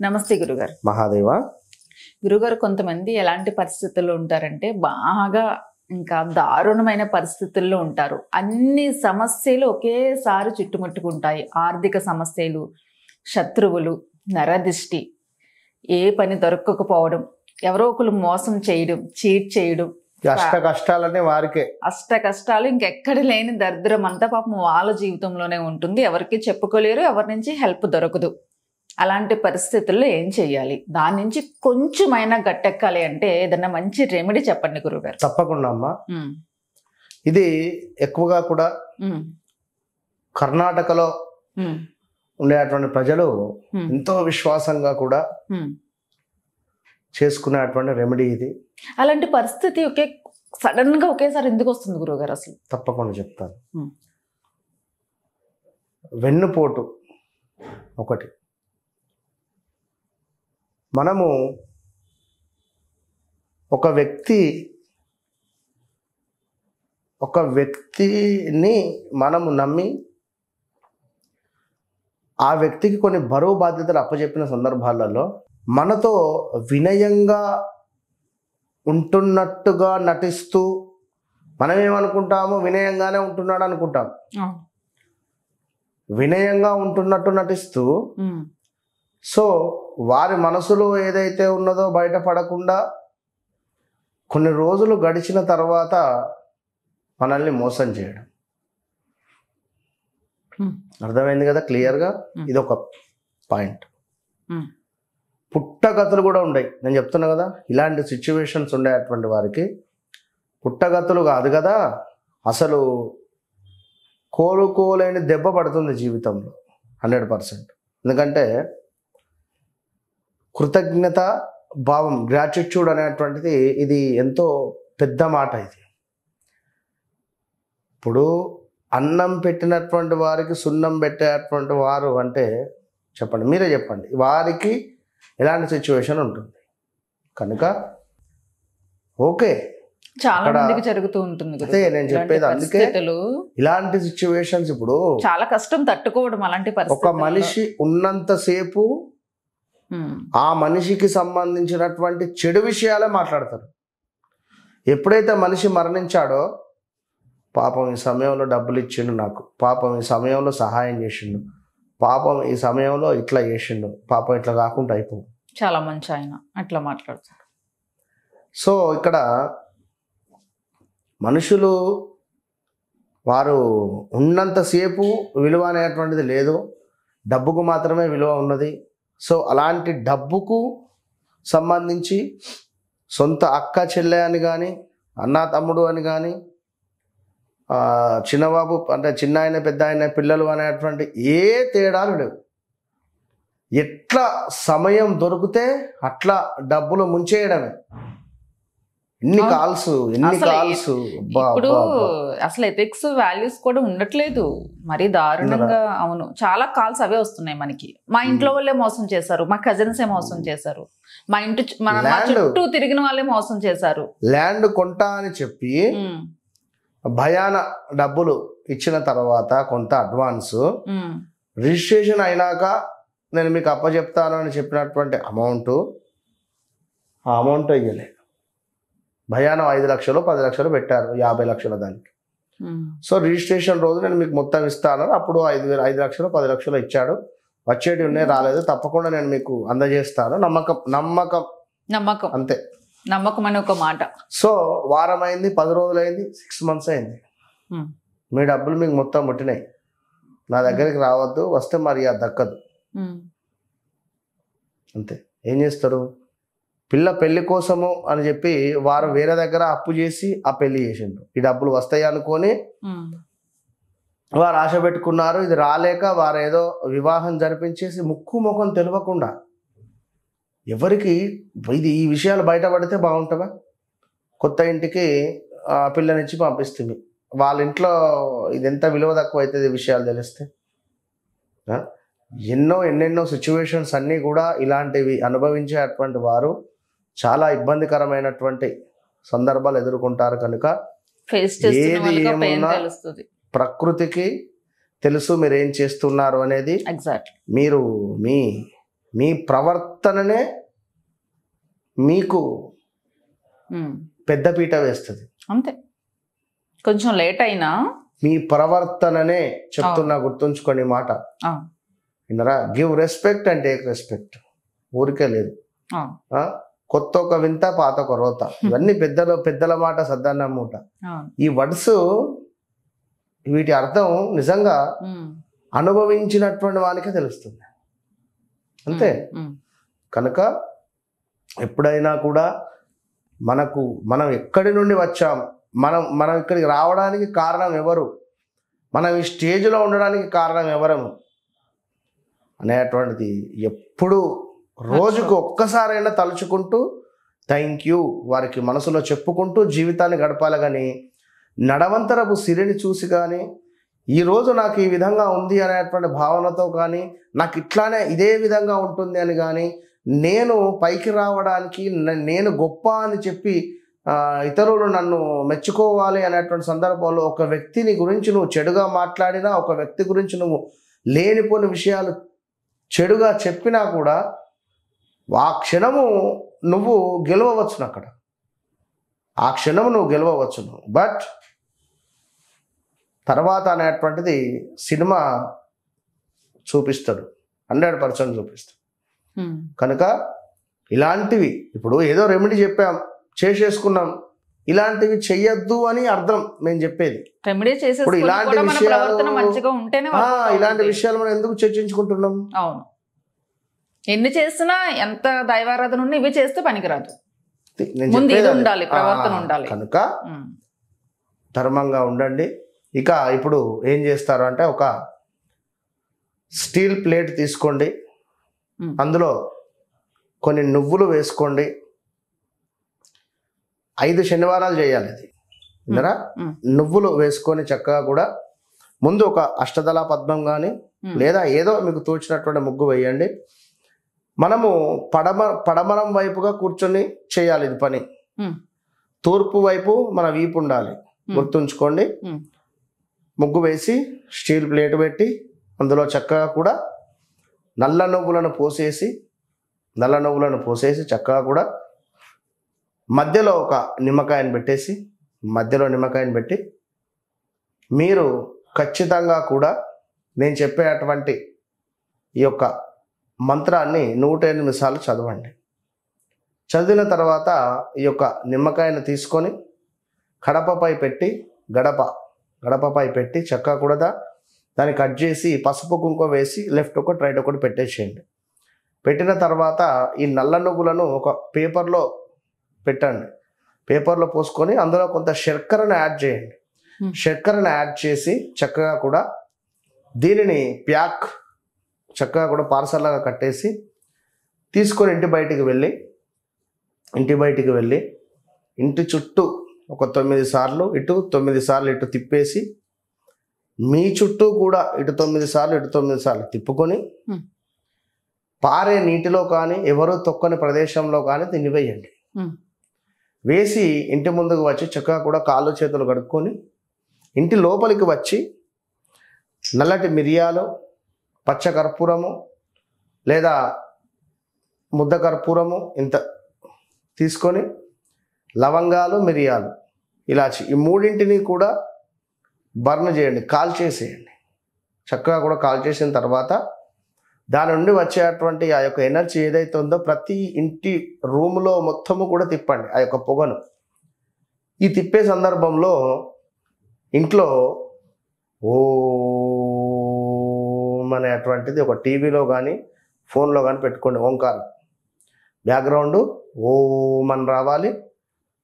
నమస్తే గురుగారు. మహాదేవ. గురుగారు, కొంతమంది ఎలాంటి పరిస్థితుల్లో ఉంటారంటే బాగా ఇంకా దారుణమైన పరిస్థితుల్లో ఉంటారు. అన్ని సమస్యలు ఒకేసారి చుట్టుముట్టుకుంటాయి. ఆర్థిక సమస్యలు, శత్రువులు, నరదిష్టి, ఏ పని దొరకకపోవడం, ఎవరో ఒకరు మోసం చేయడం, చీట్ చేయడం, అష్ట కష్టాలనే వారికే. అష్ట కష్టాలు ఇంకెక్కడ లేని దరిద్రం అంతా పాపం వాళ్ళ జీవితంలోనే ఉంటుంది. ఎవరికి చెప్పుకోలేరు, ఎవరి నుంచి హెల్ప్ దొరకదు. అలాంటి పరిస్థితుల్లో ఏం చెయ్యాలి? దాని నుంచి కొంచెమైనా గట్టెక్కాలి అంటే ఏదన్నా మంచి రెమెడీ చెప్పండి గురుగారు. తప్పకుండా అమ్మా. ఇది ఎక్కువగా కూడా కర్ణాటకలో ఉండేటువంటి ప్రజలు ఎంతో విశ్వాసంగా కూడా చేసుకునేటువంటి రెమెడీ ఇది. అలాంటి పరిస్థితి సడన్ గా ఒకేసారి ఎందుకు వస్తుంది గురుగారు అసలు? తప్పకుండా చెప్తాను. వెన్నుపోటు ఒకటి. మనము ఒక వ్యక్తిని మనము నమ్మి ఆ వ్యక్తికి కొన్ని బరువు బాధ్యతలు అప్పచెప్పిన సందర్భాలలో మనతో వినయంగా ఉంటున్నట్టుగా నటిస్తూ మనం ఏమనుకుంటాము, వినయంగానే ఉంటున్నాడు అనుకుంటాం. వినయంగా ఉంటున్నట్టు నటిస్తూ సో వారి మనసులో ఏదైతే ఉన్నదో బయటపడకుండా కొన్ని రోజులు గడిచిన తర్వాత మనల్ని మోసం చేయడం. అర్థమైంది కదా క్లియర్గా? ఇది ఒక పాయింట్. పుట్టగతులు కూడా ఉన్నాయి. నేను చెప్తున్నా కదా, ఇలాంటి సిచ్యువేషన్స్ ఉండేటువంటి వారికి పుట్టగతులు కాదు కదా, అసలు కోలుకోలేని దెబ్బ పడుతుంది జీవితంలో 100%. ఎందుకంటే కృతజ్ఞత భావం, గ్రాటిట్యూడ్ అనేటువంటిది ఇది ఎంతో పెద్ద మాట. ఇది ఇప్పుడు అన్నం పెట్టినటువంటి వారికి సున్నం పెట్టేటువంటి వారు అంటే చెప్పండి, మీరే చెప్పండి, వారికి ఎలాంటి సిచ్యువేషన్ ఉంటుంది. కనుక ఓకే, చాలా మందికి జరుగుతూ ఉంటుంది. అదే నేను చెప్పేది. అందుకే ఇలాంటి సిచ్యువేషన్స్ ఇప్పుడు చాలా కష్టం తట్టుకోవడం. అలాంటి పరిస్థితి ఒక మనిషి ఉన్నంతసేపు ఆ మనిషికి సంబంధించినటువంటి చెడు విషయాలే మాట్లాడతారు. ఎప్పుడైతే మనిషి మరణించాడో, పాపం ఈ సమయంలో డబ్బులు ఇచ్చిండు నాకు, పాపం ఈ సమయంలో సహాయం చేసిండు, పాపం ఈ సమయంలో ఇట్లా చేసిండు, పాపం ఇట్లా కాకుండా అయిపో, చాలా మంచి ఆయన అట్లా మాట్లాడతారు. సో ఇక్కడ మనుషులు వారు ఉన్నంతసేపు విలువ అనేటువంటిది లేదు, డబ్బుకు మాత్రమే విలువ ఉన్నది. సో అలాంటి డబ్బుకు సంబంధించి సొంత అక్క చెల్లె అని కానీ, అన్న తమ్ముడు అని కానీ, చిన్నబాబు అంటే చిన్న ఆయన పెద్ద ఆయన పిల్లలు అనేటువంటి ఏ తేడాలు లేవు. ఎట్లా సమయం దొరికితే అట్లా డబ్బులు ముంచేయడమే. ఎన్ని కాల్స్ ఇప్పుడు అసలు ఎథిక్స్ వాల్యూస్ కూడా ఉండట్లేదు, మరి దారుణంగా. అవును, చాలా కాల్స్ అవే వస్తున్నాయి మనకి. మా ఇంట్లో వాళ్ళే మోసం చేశారు, మా కజిన్సే మోసం చేశారు, మా చుట్టూ తిరిగిన వాళ్ళే మోసం చేశారు. ల్యాండ్ కొంటా అని చెప్పి భయాన డబ్బులు ఇచ్చిన తర్వాత కొంత అడ్వాన్స్, రిజిస్ట్రేషన్ అయినాక నేను మీకు అప్పచెప్తాను అని చెప్పినటువంటి అమౌంట్, ఆ అమౌంట్ ఇవ్వలే. భయానం 5 లక్షలు 10 లక్షలు పెట్టారు, 50 లక్షల దానికి. సో రిజిస్ట్రేషన్ రోజు నేను మీకు మొత్తం ఇస్తాను, అప్పుడు 5 లక్షలు 10 లక్షలు ఇచ్చాడు, వచ్చేటి ఉన్నాయి, రాలేదు, తప్పకుండా నేను మీకు అందజేస్తాను. నమ్మకం అంతే. నమ్మకం అని ఒక మాట. సో వారం అయింది, 10 రోజులు అయింది, 6 months అయింది, మీ డబ్బులు మీకు మొత్తం ముట్టినాయి, నా దగ్గరికి రావద్దు, వస్తే మరి అది దక్కదు. అంతే. ఏం చేస్తారు? పిల్ల పెళ్లి కోసము అని చెప్పి వారు వేరే దగ్గర అప్పు చేసి ఆ పెళ్లి చేసిండ్రు. ఈ డబ్బులు వస్తాయి అనుకొని వారు ఆశ పెట్టుకున్నారు. ఇది రాలేక వారు ఏదో వివాహం జరిపించేసి ముక్కు ముఖం తెలియకుండా, ఎవరికి ఇది ఈ విషయాలు బయటపడితే బాగుంటుందా? కొత్త ఇంటికి పిల్లనిచ్చి పంపిస్తుంది, వాళ్ళ ఇంట్లో ఇది ఎంత విలువ తక్కువ అవుతుంది విషయాలు తెలిస్తే. ఎన్నెన్నో సిచ్యువేషన్స్ అన్నీ కూడా ఇలాంటివి అనుభవించేటువంటి వారు చాలా ఇబ్బందికరమైనటువంటి సందర్భాలు ఎదుర్కొంటారు. కనుక ఏది ఏమున్నా ప్రకృతికి తెలుసు మీరు ఏం చేస్తున్నారు అనేది. మీరు మీ మీ ప్రవర్తననే మీకు పెద్దపీట వేస్తుంది. అంతే, కొంచెం లేట్ అయినా మీ ప్రవర్తననే చెప్తున్నా, గుర్తుంచుకోండి మాట. విన్నరా? Give respect and take respect. ఊరికే లేదు. కొత్త ఒక వింత, పాత ఒక రోత. ఇవన్నీ పెద్దల మాట, సద్దన్న మూట. ఈ వర్డ్స్, వీటి అర్థం నిజంగా అనుభవించినటువంటి వానికే తెలుస్తుంది. అంతే. కనుక ఎప్పుడైనా కూడా మనం ఎక్కడి నుండి వచ్చాం, మనం ఇక్కడికి రావడానికి కారణం ఎవరు, మనం ఈ స్టేజ్లో ఉండడానికి కారణం ఎవరము అనేటువంటిది ఎప్పుడు రోజుకు ఒక్కసారైనా తలుచుకుంటూ థ్యాంక్ యూ వారికి మనసులో చెప్పుకుంటూ జీవితాన్ని గడపాలి. కానీ నడవంతరపు సిరిని చూసి కానీ, ఈరోజు నాకు ఈ విధంగా ఉంది అనేటువంటి భావనతో కానీ, నాకు ఇట్లానే ఇదే విధంగా ఉంటుంది అని కానీ, నేను పైకి రావడానికి, నేను గొప్ప అని చెప్పి ఇతరులు నన్ను మెచ్చుకోవాలి అనేటువంటి సందర్భంలో ఒక వ్యక్తిని గురించి నువ్వు చెడుగా మాట్లాడినా, ఒక వ్యక్తి గురించి నువ్వు లేనిపోని విషయాలు చెడుగా చెప్పినా కూడా ఆ క్షణము నువ్వు గెలవవచ్చును. అక్కడ ఆ క్షణము నువ్వు గెలవవచ్చును. బట్ తర్వాత అనేటువంటిది సినిమా చూపిస్తాడు, 100% చూపిస్తాడు. కనుక ఇలాంటివి ఇప్పుడు ఏదో రెమెడీ చెప్పాం, చేసేసుకున్నాం, ఇలాంటివి చెయ్యొద్దు అని అర్థం నేను చెప్పేది. ఇప్పుడు ఇలాంటి విషయాలు మనం ఎందుకు చర్చించుకుంటున్నాం? అవును, ఎన్ని చేసినా ఎంత దైవారాధన ఉన్నా ఇవి చేస్తే పనికిరాదు. ముందు ఇది ఉండాలి, ప్రవర్తన ఉండాలి. కనుక ధర్మంగా ఉండండి. ఇక ఇప్పుడు ఏం చేస్తారు అంటే, ఒక స్టీల్ ప్లేట్ తీసుకోండి, అందులో కొన్ని నువ్వులు వేసుకోండి. 5 శనివారాలు చేయాలి ఇది. విన్నారా? నువ్వులు వేసుకొని చక్కగా కూడా ముందు ఒక అష్టదళ పద్మం కానీ లేదా ఏదో మీకు తోచినటువంటి ముగ్గు వేయండి. మనము పడమరం వైపుగా కూర్చొని చేయాలి ఇది పని. తూర్పు వైపు మన వీపు ఉండాలి, గుర్తుంచుకోండి. ముగ్గు వేసి స్టీల్ ప్లేట్ పెట్టి అందులో చక్కగా కూడా నల్ల నువ్వులను పోసేసి చక్కగా కూడా మధ్యలో ఒక నిమ్మకాయను పెట్టేసి, మధ్యలో నిమ్మకాయను పెట్టి మీరు ఖచ్చితంగా కూడా నేను చెప్పేటువంటి ఈ యొక్క మంత్రాన్ని 108 సార్లు చదవండి. చదివిన తర్వాత ఈ యొక్క నిమ్మకాయను తీసుకొని గడపపై పెట్టి చక్కగా కూడా దాన్ని కట్ చేసి పసుపు కుంకుమ వేసి లెఫ్ట్ ఒకటి రైట్ ఒకటి పెట్టేసేయండి. పెట్టిన తర్వాత ఈ నల్ల నువ్వులను ఒక పేపర్లో పెట్టండి. పేపర్లో పోసుకొని అందులో కొంత శర్కరను యాడ్ చేయండి. శర్కరను యాడ్ చేసి చక్కగా కూడా దీనిని చక్కగా కూడా పార్సల్ లాగా కట్టేసి తీసుకొని ఇంటి బయటికి వెళ్ళి ఇంటి చుట్టూ ఒక 9 సార్లు ఇటు 9 సార్లు ఇటు తిప్పేసి, మీ చుట్టూ కూడా ఇటు 9 సార్లు ఇటు 9 సార్లు తిప్పుకొని పారే నీటిలో కానీ ఎవరో తొక్కని ప్రదేశంలో కానీ దీన్ని వేయండి. వేసి ఇంటి ముందుకు వచ్చి చక్కగా కూడా కాళ్ళు చేతులు కడుక్కొని ఇంటి లోపలికి వచ్చి నల్లటి మిరియాలు, పచ్చ కర్పూరము లేదా ముద్ద కర్పూరము ఇంత తీసుకొని, లవంగాలు, మిరియాలు, ఇలాచి ఈ మూడింటిని కూడా బర్న్ చేయండి, కాల్చేసేయండి. చక్కగా కూడా కాల్చేసిన తర్వాత దాని నుండి వచ్చేటువంటి ఆ యొక్క ఎనర్జీ ఏదైతే ఉందో ప్రతి ఇంటి రూమ్లో మొత్తము కూడా తిప్పండి ఆ యొక్క పొగను. ఈ తిప్పే సందర్భంలో ఇంట్లో ఓం అనేటువంటిది ఒక టీవీలో కానీ ఫోన్లో కానీ పెట్టుకోండి. ఓంకారం బ్యాక్గ్రౌండ్ ఓం అని రావాలి.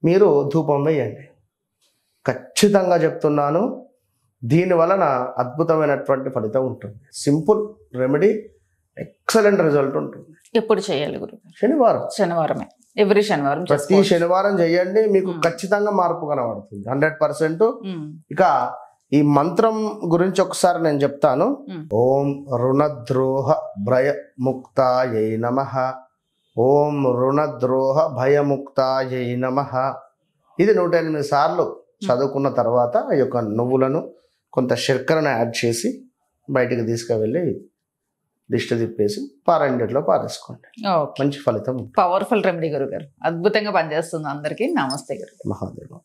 మీరు ధూపం వేయండి. ఖచ్చితంగా చెప్తున్నాను, దీని వలన అద్భుతమైనటువంటి ఫలితం ఉంటుంది. సింపుల్ రెమెడీ, ఎక్సలెంట్ రిజల్ట్ ఉంటుంది. ఎప్పుడు చేయాలి గురుగారు? శనివారమే. ఎవ్రీ శనివారం, ప్రతి శనివారం చేయండి, మీకు ఖచ్చితంగా మార్పు కనబడుతుంది 100%. ఇక ఈ మంత్రం గురించి ఒకసారి నేను చెప్తాను. ఓం రుణద్రోహ భయముక్తాయై నమః, ఓం రుణద్రోహ భయముక్తాయై నమః. ఇది 108 సార్లు చదువుకున్న తర్వాత ఈ యొక్క నువ్వులను కొంత శర్కరను యాడ్ చేసి బయటికి తీసుకువెళ్ళి దిష్టి తిప్పేసి పారాయణలో పారేసుకోండి, ఓకే. మంచి ఫలితం. పవర్ఫుల్ రెమెడీ గురుగారు, అద్భుతంగా పనిచేస్తుంది అందరికీ. నమస్తే గురుగారు. మహాదేవ.